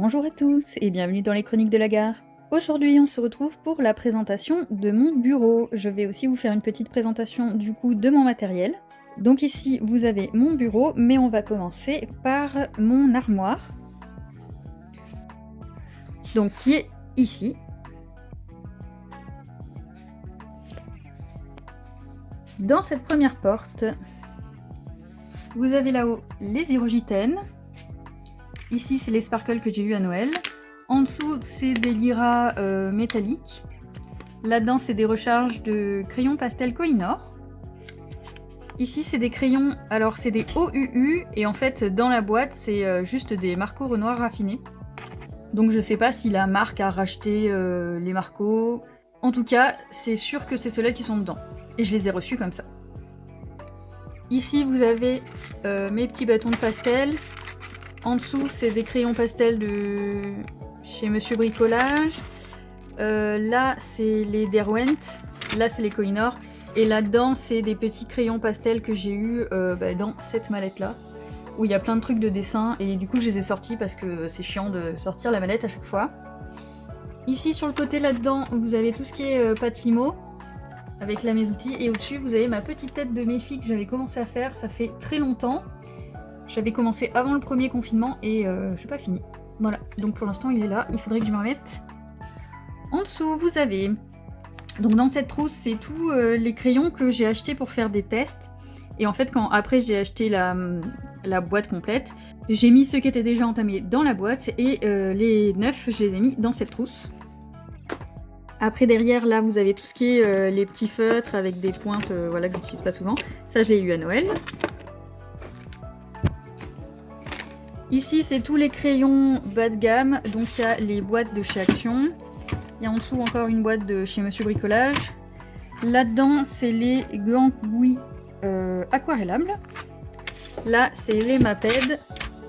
Bonjour à tous et bienvenue dans les Chroniques de la Gare. Aujourd'hui on se retrouve pour la présentation de mon bureau. Je vais aussi vous faire une petite présentation du coup de mon matériel. Donc ici vous avez mon bureau, mais on va commencer par mon armoire. Donc qui est ici. Dans cette première porte, vous avez là-haut les hydrogènes. Ici, c'est les sparkles que j'ai eu à Noël. En dessous, c'est des liras métalliques. Là-dedans, c'est des recharges de crayons pastel Kohinoor. Ici, c'est des crayons, alors c'est des OUU, et en fait, dans la boîte, c'est juste des Marco Renoir raffinés. Donc je sais pas si la marque a racheté les Marco. En tout cas, c'est sûr que c'est ceux-là qui sont dedans. Et je les ai reçus comme ça. Ici, vous avez mes petits bâtons de pastel. En dessous, c'est des crayons pastel de chez Monsieur Bricolage. Là, c'est les Derwent. Là, c'est les Kohinoor. Et là-dedans, c'est des petits crayons pastel que j'ai eu dans cette mallette-là, où il y a plein de trucs de dessin. Et du coup, je les ai sortis parce que c'est chiant de sortir la mallette à chaque fois. Ici, sur le côté, là-dedans, vous avez tout ce qui est pâte Fimo, avec là mes outils. Et au-dessus, vous avez ma petite tête de méfie que j'avais commencé à faire. Ça fait très longtemps. J'avais commencé avant le premier confinement et je n'ai pas fini. Voilà, donc pour l'instant il est là, il faudrait que je me remette. En dessous, vous avez... Donc dans cette trousse, c'est tous les crayons que j'ai achetés pour faire des tests. Et en fait, quand après j'ai acheté la boîte complète, j'ai mis ceux qui étaient déjà entamés dans la boîte et les neufs, je les ai mis dans cette trousse. Après derrière, là, vous avez tout ce qui est les petits feutres avec des pointes voilà, que j'utilise pas souvent. Ça, je l'ai eu à Noël. Ici, c'est tous les crayons bas de gamme, donc il y a les boîtes de chez Action. Il y a en dessous encore une boîte de chez Monsieur Bricolage. Là-dedans, c'est les gants-gouis aquarellables. Là, c'est les Maped.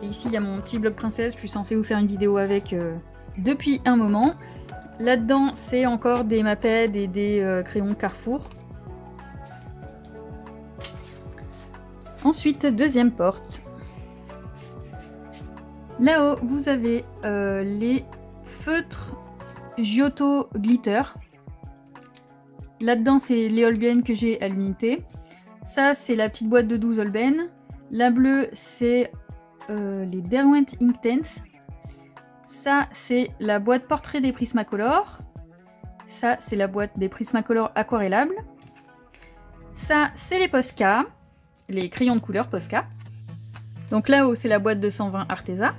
Et ici, il y a mon petit bloc princesse, je suis censée vous faire une vidéo avec depuis un moment. Là-dedans, c'est encore des Maped et des crayons Carrefour. Ensuite, deuxième porte. Là-haut, vous avez les feutres Giotto Glitter. Là-dedans, c'est les Holbein que j'ai à l'unité. Ça, c'est la petite boîte de 12 Holbein. La bleue, c'est les Derwent Inktense. Ça, c'est la boîte portrait des Prismacolor. Ça, c'est la boîte des Prismacolor aquarellables. Ça, c'est les Posca, les crayons de couleur Posca. Donc là-haut, c'est la boîte de 120 Arteza.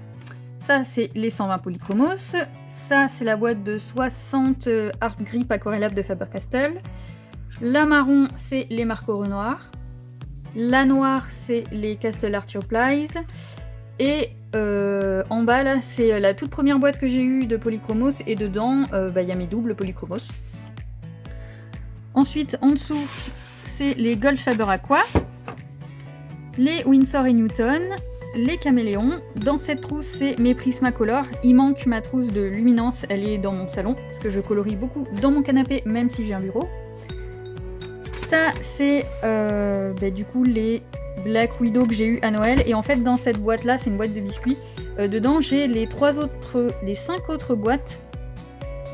Ça, c'est les 120 Polychromos. Ça, c'est la boîte de 60 Art Grip aquarellables de Faber-Castell. La marron, c'est les Marco Renoir. La noire, c'est les Castle Art Supplies. Et en bas, là, c'est la toute première boîte que j'ai eue de Polychromos. Et dedans, y a mes doubles Polychromos. Ensuite, en dessous, c'est les Gold Faber Aqua. Les Winsor et Newton, les caméléons. Dans cette trousse, c'est mes Prismacolor. Il manque ma trousse de luminance, elle est dans mon salon, parce que je colorie beaucoup dans mon canapé, même si j'ai un bureau. Ça, c'est du coup les Black Widow que j'ai eu à Noël. Et en fait, dans cette boîte-là, c'est une boîte de biscuits. Dedans, j'ai les 5 autres boîtes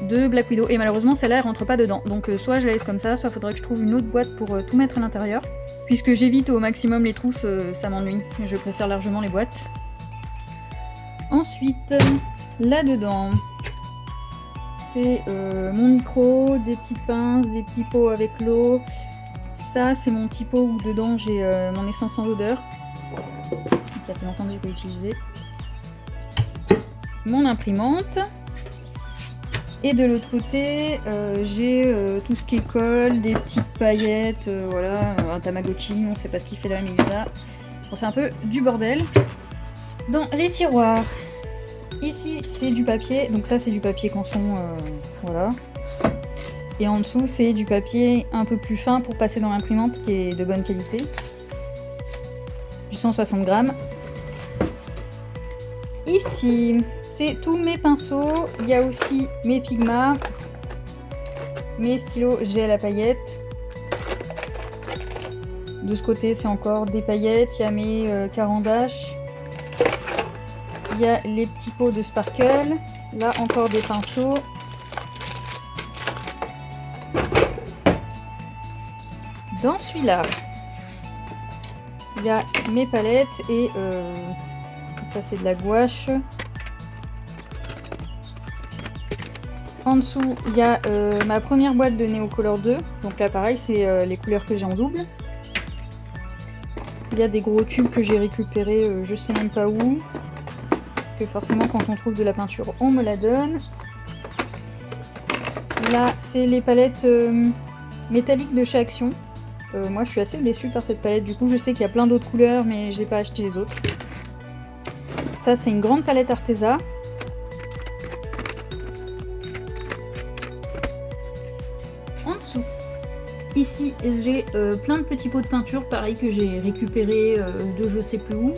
de Black Widow. Et malheureusement, celle-là, elle rentre pas dedans. Donc soit je la laisse comme ça, soit il faudrait que je trouve une autre boîte pour tout mettre à l'intérieur. Puisque j'évite au maximum les trousses, ça m'ennuie. Je préfère largement les boîtes. Ensuite, là-dedans, c'est mon micro, des petites pinces, des petits pots avec l'eau. Ça, c'est mon petit pot où dedans j'ai mon essence sans odeur. Ça fait longtemps que j'ai pas utilisé. Mon imprimante. Et de l'autre côté, j'ai tout ce qui est colle, des petites paillettes, voilà, un Tamagotchi, on sait pas ce qu'il fait là, mais il est là. Bon, c'est un peu du bordel. Dans les tiroirs, ici c'est du papier, donc ça c'est du papier canson, voilà. Et en dessous c'est du papier un peu plus fin pour passer dans l'imprimante qui est de bonne qualité. Du 160 grammes. Ici, c'est tous mes pinceaux. Il y a aussi mes Pigma, mes stylos gel à paillettes. De ce côté, c'est encore des paillettes. Il y a mes carandaches. il y a les petits pots de sparkle. Là encore des pinceaux. Dans celui-là, il y a mes palettes et ça c'est de la gouache. En dessous, il y a ma première boîte de Neocolor 2. Donc là pareil, c'est les couleurs que j'ai en double. Il y a des gros tubes que j'ai récupérés, je sais même pas où. Que forcément quand on trouve de la peinture, on me la donne. Là, c'est les palettes métalliques de chez Action. Moi je suis assez déçue par cette palette, du coup je sais qu'il y a plein d'autres couleurs mais j'ai pas acheté les autres. Ça c'est une grande palette Arteza. En dessous, ici j'ai plein de petits pots de peinture, pareil que j'ai récupéré de je sais plus où.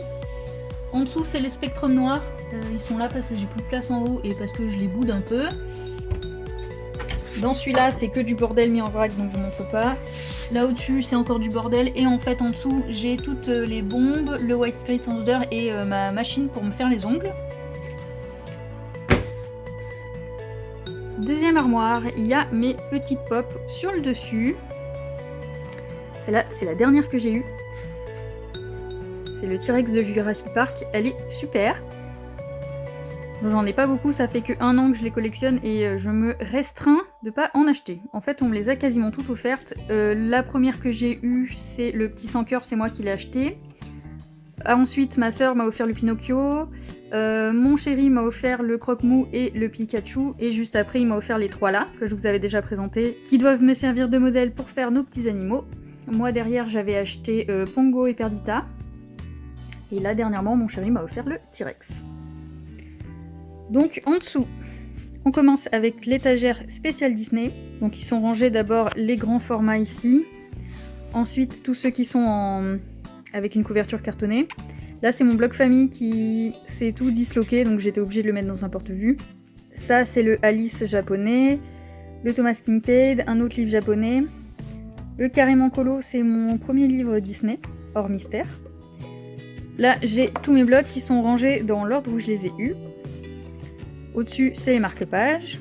En dessous c'est les spectrums noirs, ils sont là parce que j'ai plus de place en haut et parce que je les boude un peu. Dans celui-là c'est que du bordel mis en vrac donc je m'en fous pas. Là au-dessus c'est encore du bordel et en fait en dessous j'ai toutes les bombes, le white spirit sans odeur et ma machine pour me faire les ongles. Deuxième armoire, il y a mes petites pop sur le dessus. Celle-là c'est la dernière que j'ai eue. C'est le T-Rex de Jurassic Park, elle est super. J'en ai pas beaucoup, ça fait que 1 an que je les collectionne et je me restreins de pas en acheter. En fait, on me les a quasiment toutes offertes. La première que j'ai eue, c'est le petit sans cœur, c'est moi qui l'ai acheté. Ensuite, ma soeur m'a offert le Pinocchio. Mon chéri m'a offert le Croque-Mou et le Pikachu. Et juste après, il m'a offert les 3 là, que je vous avais déjà présentés, qui doivent me servir de modèle pour faire nos petits animaux. Moi, derrière, j'avais acheté Pongo et Perdita. Et là, dernièrement, mon chéri m'a offert le T-Rex. Donc en dessous, on commence avec l'étagère spéciale Disney. Donc ils sont rangés d'abord les grands formats ici. Ensuite tous ceux qui sont avec une couverture cartonnée. Là c'est mon bloc famille qui s'est tout disloqué donc j'étais obligée de le mettre dans un porte-vue. Ça c'est le Alice japonais, le Thomas Kincaid, un autre livre japonais. Le Carrément Colo c'est mon premier livre Disney, hors mystère. Là j'ai tous mes blocs qui sont rangés dans l'ordre où je les ai eus. Au-dessus, c'est les marque-pages.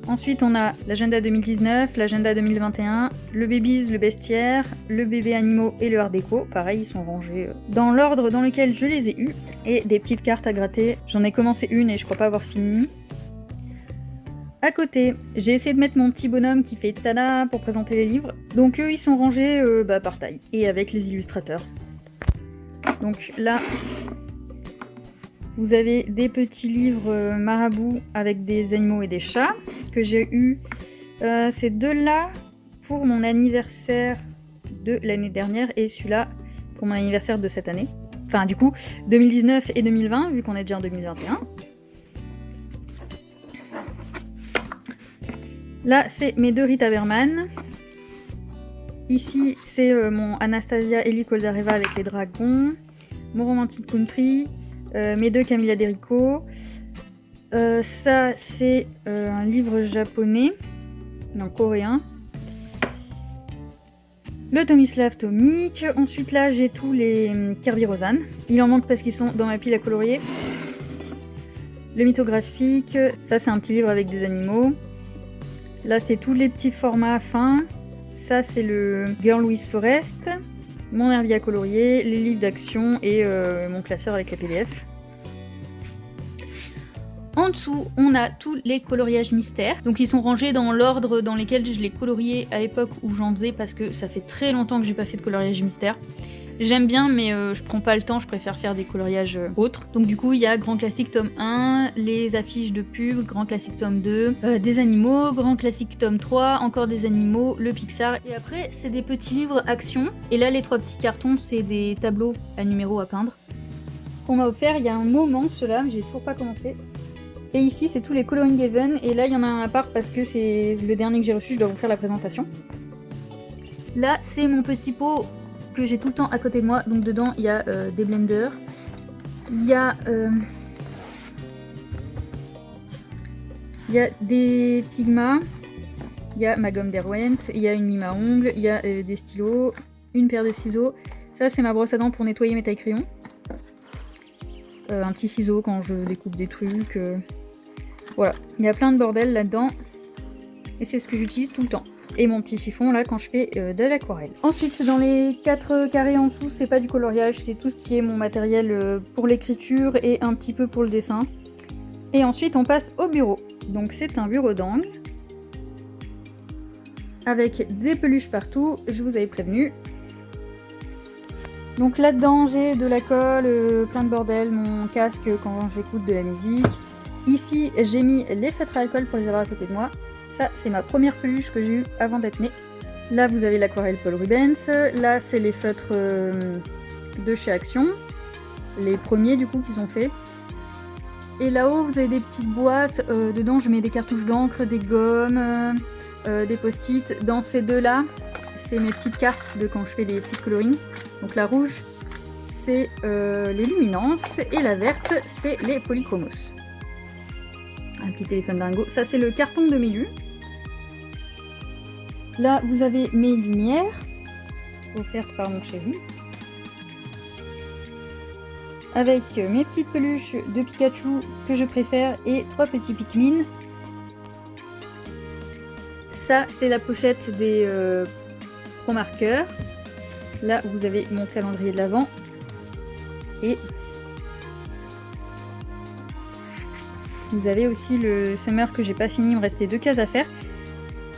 Ensuite, on a l'agenda 2019, l'agenda 2021, le Babies, le bestiaire, le bébé animaux et le art déco. Pareil, ils sont rangés dans l'ordre dans lequel je les ai eus. Et des petites cartes à gratter. J'en ai commencé une et je crois pas avoir fini. À côté, j'ai essayé de mettre mon petit bonhomme qui fait tada pour présenter les livres. Donc eux, ils sont rangés par taille et avec les illustrateurs. Donc là... Vous avez des petits livres marabout avec des animaux et des chats que j'ai eu ces deux-là pour mon anniversaire de l'année dernière et celui-là pour mon anniversaire de cette année. Enfin du coup 2019 et 2020 vu qu'on est déjà en 2021. Là c'est mes deux Rita Berman. Ici c'est mon Anastasia Ellie Koldareva avec les dragons. Mon Romantic Country. Mes deux Camilla Derico. Ça, c'est un livre japonais, non coréen. Le Tomislav Tomic. Ensuite, là, j'ai tous les Kirby Rosanne. Il en manque parce qu'ils sont dans ma pile à colorier. Le mythographique. Ça, c'est un petit livre avec des animaux. Là, c'est tous les petits formats fins. Ça, c'est le Girl Louise Forest. Mon herbier à colorier, les livres d'action et mon classeur avec les PDF. En dessous, on a tous les coloriages mystères. Donc ils sont rangés dans l'ordre dans lequel je les coloriais à l'époque où j'en faisais parce que ça fait très longtemps que j'ai pas fait de coloriage mystère. J'aime bien mais je prends pas le temps, je préfère faire des coloriages autres. Donc du coup il y a Grand Classique tome 1, les affiches de pub, Grand Classique tome 2, des animaux, Grand Classique tome 3, encore des animaux, le Pixar. Et après c'est des petits livres action. Et là les 3 petits cartons c'est des tableaux à numéros à peindre. Qu'on m'a offert il y a un moment ceux-là, mais j'ai toujours pas commencé. Et ici c'est tous les Coloring Haven et là il y en a un à part parce que c'est le dernier que j'ai reçu, je dois vous faire la présentation. Là c'est mon petit pot que j'ai tout le temps à côté de moi, donc dedans il y a des blenders, il y a des Pigma, il y a ma gomme Derwent, il y a une lime à ongles, il y a des stylos, une paire de ciseaux, ça c'est ma brosse à dents pour nettoyer mes tailles crayons. un petit ciseau quand je découpe des trucs. Voilà, il y a plein de bordel là-dedans. Et c'est ce que j'utilise tout le temps. Et mon petit chiffon là quand je fais de l'aquarelle. Ensuite dans les 4 carrés en dessous, c'est pas du coloriage, c'est tout ce qui est mon matériel pour l'écriture et un petit peu pour le dessin. Et ensuite on passe au bureau. Donc c'est un bureau d'angle. Avec des peluches partout, je vous avais prévenu. Donc là-dedans j'ai de la colle, plein de bordel, mon casque quand j'écoute de la musique. Ici j'ai mis les feutres à alcool pour les avoir à côté de moi. Ça c'est ma première peluche que j'ai eue avant d'être née. Là vous avez l'aquarelle Paul Rubens, là c'est les feutres de chez Action. Les premiers du coup qu'ils ont fait. Et là-haut vous avez des petites boîtes, dedans je mets des cartouches d'encre, des gommes, des post-it. Dans ces deux-là, c'est mes petites cartes de quand je fais des speed coloring. Donc la rouge, c'est les luminances et la verte, c'est les polychromos. Un petit téléphone dingo. Ça, c'est le carton de Mélu. Là, vous avez mes lumières, offertes par mon chéri. Avec mes petites peluches de Pikachu que je préfère et 3 petits Pikmin. Ça, c'est la pochette des Pro Marqueurs. Là, vous avez mon calendrier de l'Avent. Et vous avez aussi le Summer que j'ai pas fini, il me restait 2 cases à faire.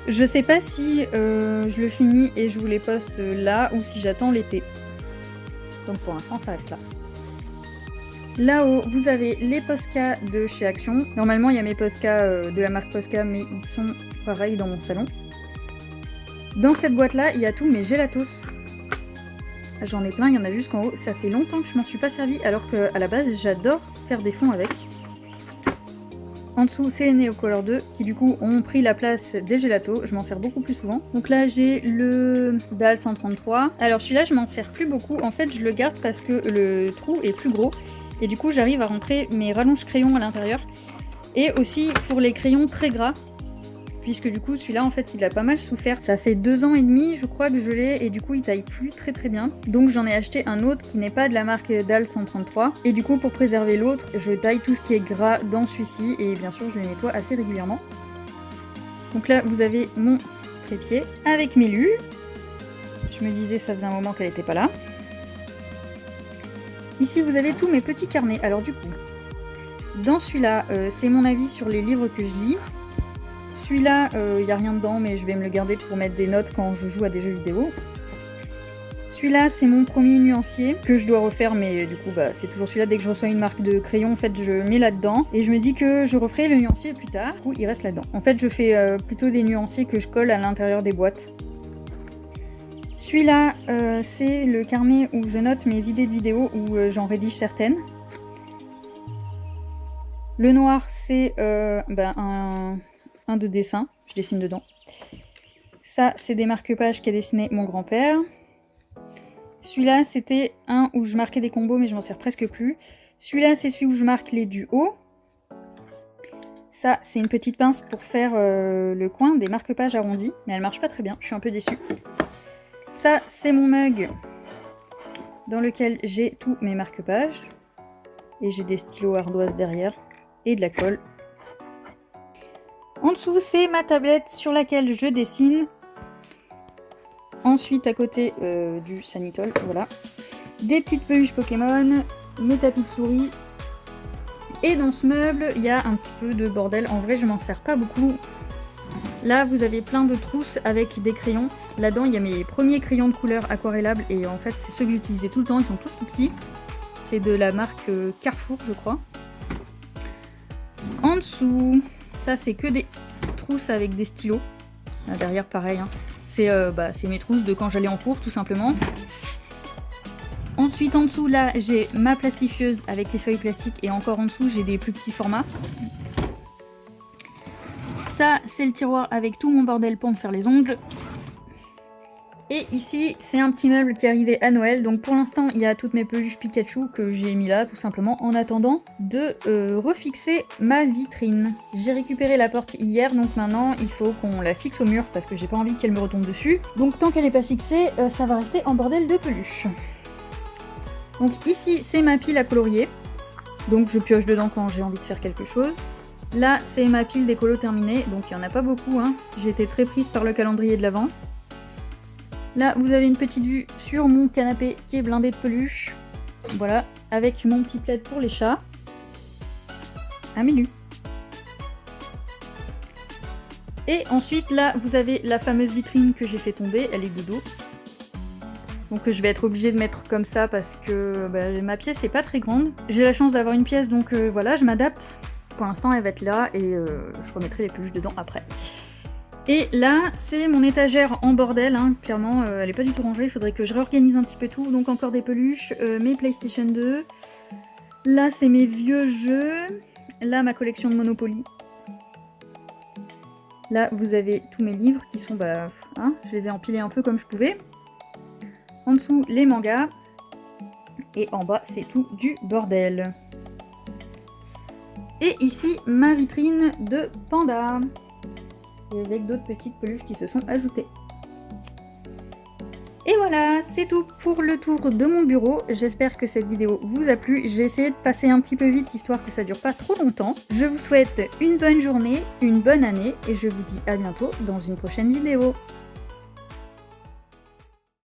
Je sais pas si je le finis et je vous les poste là ou si j'attends l'été. Donc pour l'instant, ça reste là. Là-haut, vous avez les Posca de chez Action. Normalement, il y a mes Posca de la marque Posca, mais ils sont pareils dans mon salon. Dans cette boîte-là, il y a tous mes Gelatos. J'en ai plein, il y en a jusqu'en haut. Ça fait longtemps que je m'en suis pas servi, alors qu'à la base, j'adore faire des fonds avec. En dessous, c'est les Neocolor 2, qui du coup ont pris la place des Gelatos. Je m'en sers beaucoup plus souvent. Donc là, j'ai le DAL 133. Alors celui-là, je m'en sers plus beaucoup. En fait, je le garde parce que le trou est plus gros. Et du coup, j'arrive à rentrer mes rallonges crayons à l'intérieur. Et aussi pour les crayons très gras. Puisque du coup, celui-là, en fait, il a pas mal souffert. Ça fait 2 ans et demi, je crois que je l'ai. Et du coup, il taille plus très bien. Donc j'en ai acheté un autre qui n'est pas de la marque DAL 133. Et du coup, pour préserver l'autre, je taille tout ce qui est gras dans celui-ci. Et bien sûr, je les nettoie assez régulièrement. Donc là, vous avez mon trépied avec Mélu. Je me disais, ça faisait un moment qu'elle n'était pas là. Ici, vous avez tous mes petits carnets. Alors du coup, dans celui-là, c'est mon avis sur les livres que je lis. Celui-là, il n'y a rien dedans, mais je vais me le garder pour mettre des notes quand je joue à des jeux vidéo. Celui-là, c'est mon premier nuancier, que je dois refaire, mais du coup, c'est toujours celui-là. Dès que je reçois une marque de crayon, en fait, je mets là-dedans. Et je me dis que je referai le nuancier plus tard. Du coup, il reste là-dedans. En fait, je fais plutôt des nuanciers que je colle à l'intérieur des boîtes. Celui-là, c'est le carnet où je note mes idées de vidéos, où j'en rédige certaines. Le noir, c'est un de dessin, je dessine dedans. Ça, c'est des marque-pages qu'a dessiné mon grand-père. Celui-là, c'était un où je marquais des combos, mais je m'en sers presque plus. Celui-là, c'est celui où je marque les du haut. Ça, c'est une petite pince pour faire le coin des marque-pages arrondis, mais elle marche pas très bien, je suis un peu déçue. Ça, c'est mon mug dans lequel j'ai tous mes marque-pages. Et j'ai des stylos ardoises derrière et de la colle. En dessous, c'est ma tablette sur laquelle je dessine. Ensuite, à côté du Sanitol, voilà. Des petites peluches Pokémon, mes tapis de souris. Et dans ce meuble, il y a un petit peu de bordel. En vrai, je m'en sers pas beaucoup. Là, vous avez plein de trousses avec des crayons. Là-dedans, il y a mes premiers crayons de couleur aquarellables. Et en fait, c'est ceux que j'utilisais tout le temps. Ils sont tous tout petits. C'est de la marque Carrefour, je crois. En dessous... Ça, c'est que des trousses avec des stylos. Là, derrière, pareil. Hein. C'est mes trousses de quand j'allais en cours, tout simplement. Ensuite, en dessous, là, j'ai ma plastifieuse avec les feuilles plastiques. Et encore en dessous, j'ai des plus petits formats. Ça, c'est le tiroir avec tout mon bordel pour me faire les ongles. Et ici, c'est un petit meuble qui est arrivé à Noël. Donc pour l'instant, il y a toutes mes peluches Pikachu que j'ai mis là, tout simplement, en attendant de refixer ma vitrine. J'ai récupéré la porte hier, donc maintenant, il faut qu'on la fixe au mur parce que j'ai pas envie qu'elle me retombe dessus. Donc tant qu'elle n'est pas fixée, ça va rester en bordel de peluches. Donc ici, c'est ma pile à colorier. Donc je pioche dedans quand j'ai envie de faire quelque chose. Là, c'est ma pile d'écolo terminée, donc il n'y en a pas beaucoup, hein. J'ai été très prise par le calendrier de l'Avent. Là, vous avez une petite vue sur mon canapé qui est blindé de peluches. Voilà, avec mon petit plaid pour les chats. Un menu. Et ensuite, là, vous avez la fameuse vitrine que j'ai fait tomber, elle est de dos. Donc je vais être obligée de mettre comme ça parce que ma pièce est pas très grande. J'ai la chance d'avoir une pièce, donc voilà, je m'adapte. Pour l'instant, elle va être là et je remettrai les peluches dedans après. Et là, c'est mon étagère en bordel, hein. Clairement, elle est pas du tout rangée, il faudrait que je réorganise un petit peu tout. Donc encore des peluches, mes PlayStation 2. Là, c'est mes vieux jeux. Là, ma collection de Monopoly. Là, vous avez tous mes livres qui sont, je les ai empilés un peu comme je pouvais. En dessous, les mangas. Et en bas, c'est tout du bordel. Et ici, ma vitrine de panda. Et avec d'autres petites peluches qui se sont ajoutées. Et voilà, c'est tout pour le tour de mon bureau. J'espère que cette vidéo vous a plu. J'ai essayé de passer un petit peu vite, histoire que ça dure pas trop longtemps. Je vous souhaite une bonne journée, une bonne année, et je vous dis à bientôt dans une prochaine vidéo.